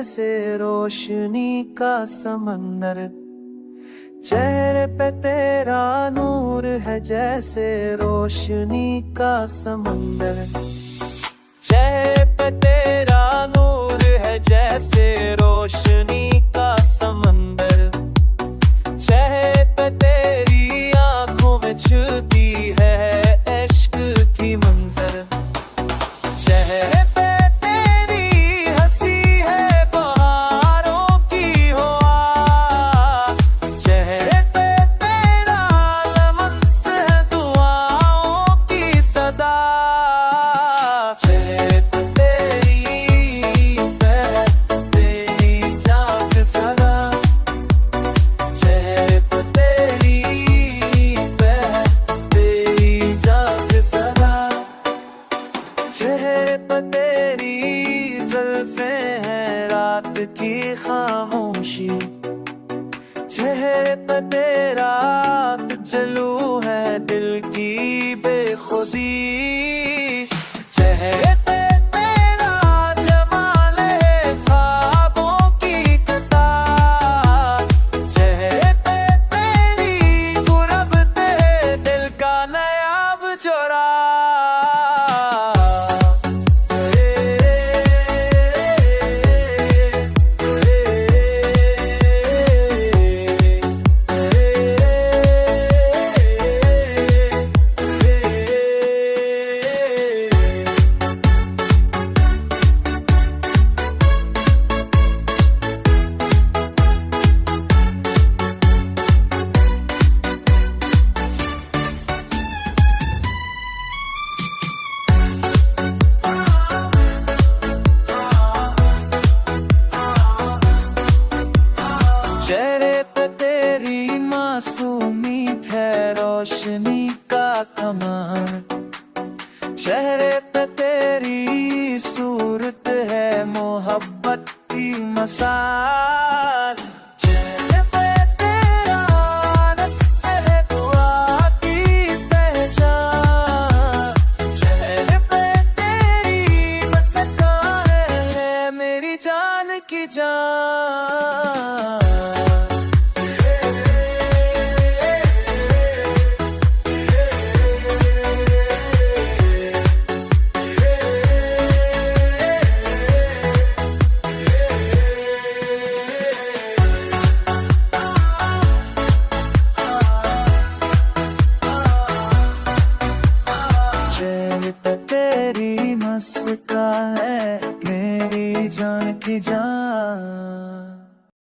जैसे रोशनी का समंदर। चेहरे पे तेरा नूर है जैसे रोशनी का समंदर। चेहरे पे तेरा नूर है जैसे रोशनी का समंदर। चेहरे पे तेरी आंखों में छुपी है इश्क की मंजर। चेहरे पे तेरी हंसी है बहारों की हुआ। चेहरे पे तेरा लमस है दुआओं की सदा। चेहरे पे तेरी झांक सदा। चेहरे पे तेरी झांक सदा। चेहरे पे तेरी जुल्फे हैं रात की खामोशी। चेहरे पे तेरा जलू है दिल की बेखुदी। चेहरे पे तेरा जमाल है ख्वाबों की कतार। चेहरे पे तेरी गुरबत है दिल का नायाब चौराहा। चेहरे पे तेरी मासूमियत है रोशनी का कमाल। चेहरे पे तेरी सूरत है मोहब्बत की मसाल। चेहरे पे तेरा नक्श है दुआ की पहचान। चेहरे पे तेरी मुस्कान है मेरी जान की जान। चेहरे पे तेरी मुस्कान